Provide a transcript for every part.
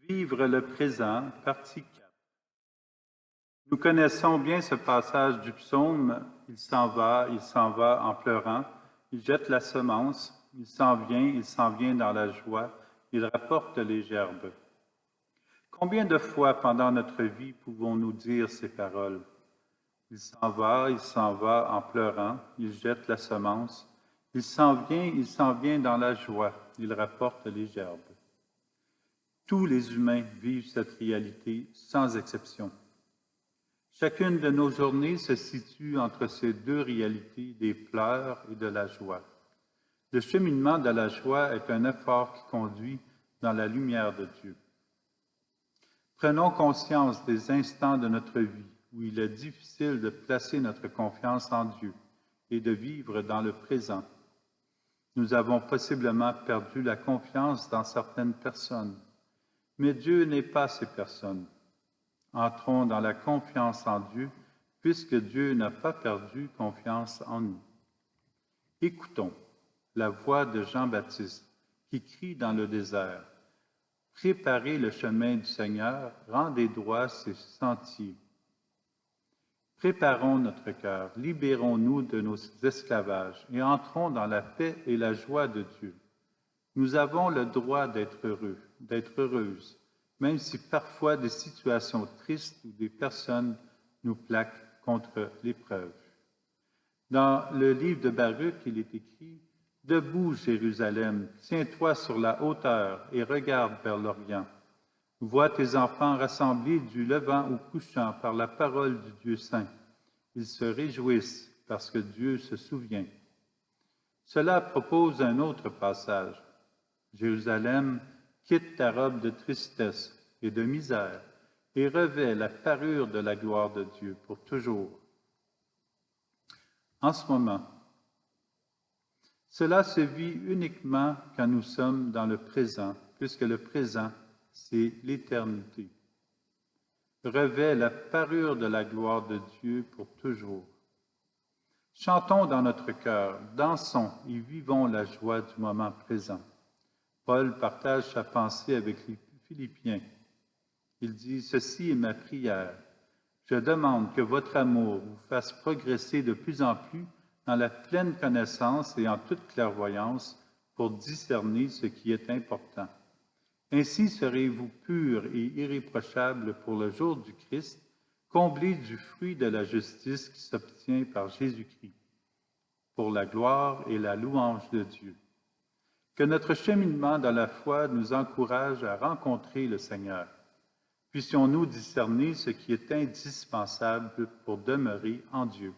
Vivre le présent, partie 4. Nous connaissons bien ce passage du psaume. Il s'en va en pleurant, il jette la semence, il s'en vient dans la joie, il rapporte les gerbes. Combien de fois pendant notre vie pouvons-nous dire ces paroles? Il s'en va en pleurant, il jette la semence, il s'en vient dans la joie, il rapporte les gerbes. Tous les humains vivent cette réalité sans exception. Chacune de nos journées se situe entre ces deux réalités des pleurs et de la joie. Le cheminement de la joie est un effort qui conduit dans la lumière de Dieu. Prenons conscience des instants de notre vie où il est difficile de placer notre confiance en Dieu et de vivre dans le présent. Nous avons possiblement perdu la confiance dans certaines personnes, mais Dieu n'est pas ces personnes. Entrons dans la confiance en Dieu, puisque Dieu n'a pas perdu confiance en nous. Écoutons la voix de Jean-Baptiste qui crie dans le désert. Préparez le chemin du Seigneur, rendez droit ses sentiers. Préparons notre cœur, libérons-nous de nos esclavages et entrons dans la paix et la joie de Dieu. Nous avons le droit d'être heureux, d'être heureuses, même si parfois des situations tristes ou des personnes nous plaquent contre l'épreuve. Dans le livre de Baruch, il est écrit « Debout, Jérusalem, tiens-toi sur la hauteur et regarde vers l'Orient. Vois tes enfants rassemblés du levant au couchant par la parole du Dieu saint. Ils se réjouissent parce que Dieu se souvient. » Cela propose un autre passage. Jérusalem, quitte ta robe de tristesse et de misère et revêt la parure de la gloire de Dieu pour toujours. En ce moment, cela se vit uniquement quand nous sommes dans le présent, puisque le présent, c'est l'éternité. Revêt la parure de la gloire de Dieu pour toujours. Chantons dans notre cœur, dansons et vivons la joie du moment présent. Paul partage sa pensée avec les Philippiens. Il dit, « Ceci est ma prière. Je demande que votre amour vous fasse progresser de plus en plus dans la pleine connaissance et en toute clairvoyance pour discerner ce qui est important. Ainsi serez-vous purs et irréprochables pour le jour du Christ, comblés du fruit de la justice qui s'obtient par Jésus-Christ, pour la gloire et la louange de Dieu. » Que notre cheminement dans la foi nous encourage à rencontrer le Seigneur. Puissions-nous discerner ce qui est indispensable pour demeurer en Dieu.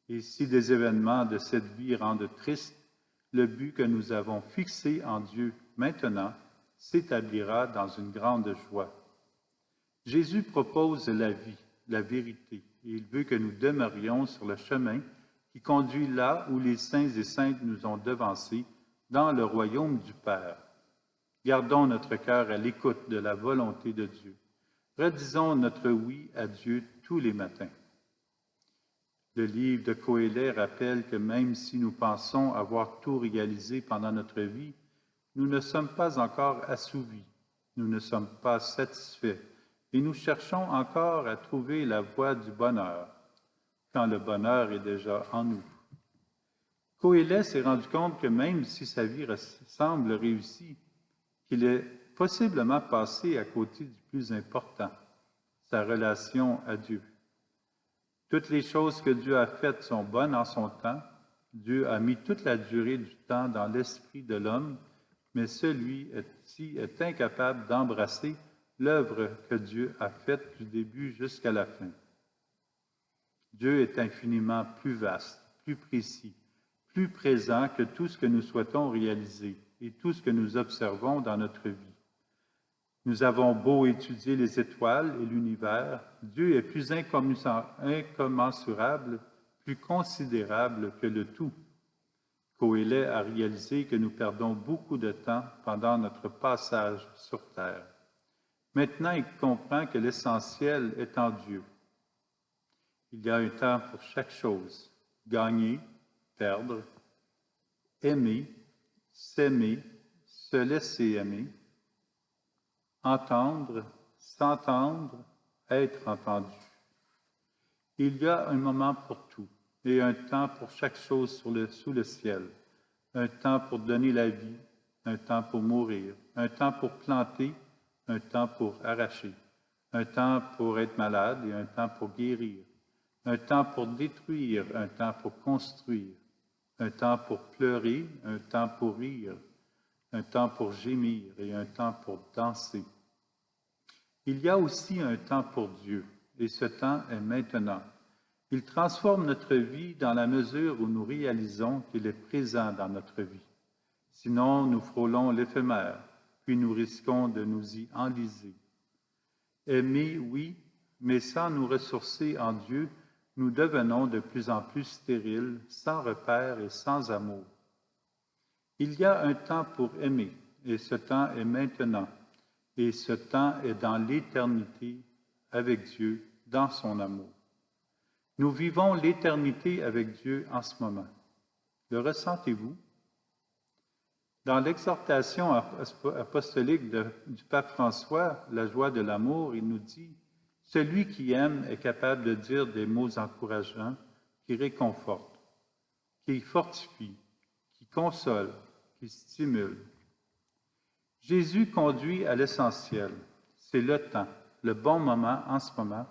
Et si des événements de cette vie rendent triste, le but que nous avons fixé en Dieu maintenant s'établira dans une grande joie. Jésus propose la vie, la vérité, et il veut que nous demeurions sur le chemin qui conduit là où les saints et saintes nous ont devancés, dans le royaume du Père. Gardons notre cœur à l'écoute de la volonté de Dieu. Redisons notre oui à Dieu tous les matins. Le livre de Coëllet rappelle que même si nous pensons avoir tout réalisé pendant notre vie, nous ne sommes pas encore assouvis, nous ne sommes pas satisfaits et nous cherchons encore à trouver la voie du bonheur, quand le bonheur est déjà en nous. Coëllet s'est rendu compte que même si sa vie semble réussie, qu'il est possiblement passé à côté du plus important, sa relation à Dieu. Toutes les choses que Dieu a faites sont bonnes en son temps. Dieu a mis toute la durée du temps dans l'esprit de l'homme, mais celui-ci est incapable d'embrasser l'œuvre que Dieu a faite du début jusqu'à la fin. Dieu est infiniment plus vaste, plus précis, plus présent que tout ce que nous souhaitons réaliser et tout ce que nous observons dans notre vie. Nous avons beau étudier les étoiles et l'univers, Dieu est plus incommensurable, plus considérable que le tout. Coëllet a réalisé que nous perdons beaucoup de temps pendant notre passage sur terre. Maintenant, il comprend que l'essentiel est en Dieu. Il y a un temps pour chaque chose, gagner, perdre, aimer, s'aimer, se laisser aimer. entendre, s'entendre, être entendu. Il y a un moment pour tout et un temps pour chaque chose sous le ciel. Un temps pour donner la vie, un temps pour mourir, un temps pour planter, un temps pour arracher, un temps pour être malade et un temps pour guérir, un temps pour détruire, un temps pour construire, un temps pour pleurer, un temps pour rire, un temps pour gémir et un temps pour danser. Il y a aussi un temps pour Dieu, et ce temps est maintenant. Il transforme notre vie dans la mesure où nous réalisons qu'il est présent dans notre vie. Sinon, nous frôlons l'éphémère, puis nous risquons de nous y enliser. Aimer, oui, mais sans nous ressourcer en Dieu, nous devenons de plus en plus stériles, sans repère et sans amour. Il y a un temps pour aimer, et ce temps est maintenant, et ce temps est dans l'éternité avec Dieu, dans son amour. Nous vivons l'éternité avec Dieu en ce moment. Le ressentez-vous? Dans l'exhortation apostolique du pape François, La joie de l'amour, il nous dit « Celui qui aime est capable de dire des mots encourageants qui réconfortent, qui fortifient, qui consolent, qui stimulent. » Jésus conduit à l'essentiel. C'est le temps, le bon moment en ce moment,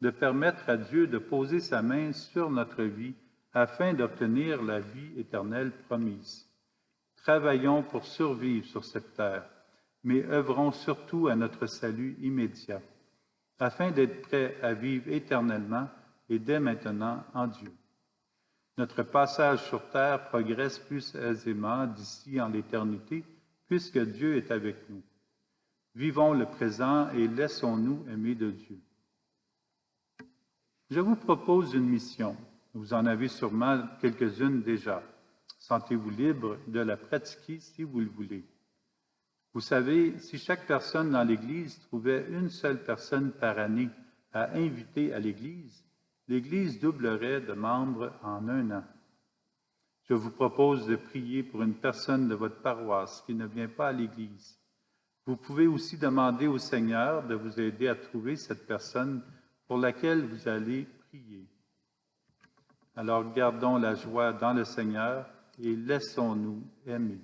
de permettre à Dieu de poser sa main sur notre vie afin d'obtenir la vie éternelle promise. Travaillons pour survivre sur cette terre, mais œuvrons surtout à notre salut immédiat, afin d'être prêts à vivre éternellement et dès maintenant en Dieu. Notre passage sur terre progresse plus aisément d'ici en l'éternité, puisque Dieu est avec nous. Vivons le présent et laissons-nous aimer de Dieu. Je vous propose une mission. Vous en avez sûrement quelques-unes déjà. Sentez-vous libre de la pratiquer si vous le voulez. Vous savez, si chaque personne dans l'Église trouvait une seule personne par année à inviter à l'Église, l'Église doublerait de membres en 1 an. Je vous propose de prier pour une personne de votre paroisse qui ne vient pas à l'Église. Vous pouvez aussi demander au Seigneur de vous aider à trouver cette personne pour laquelle vous allez prier. Alors gardons la joie dans le Seigneur et laissons-nous aimer.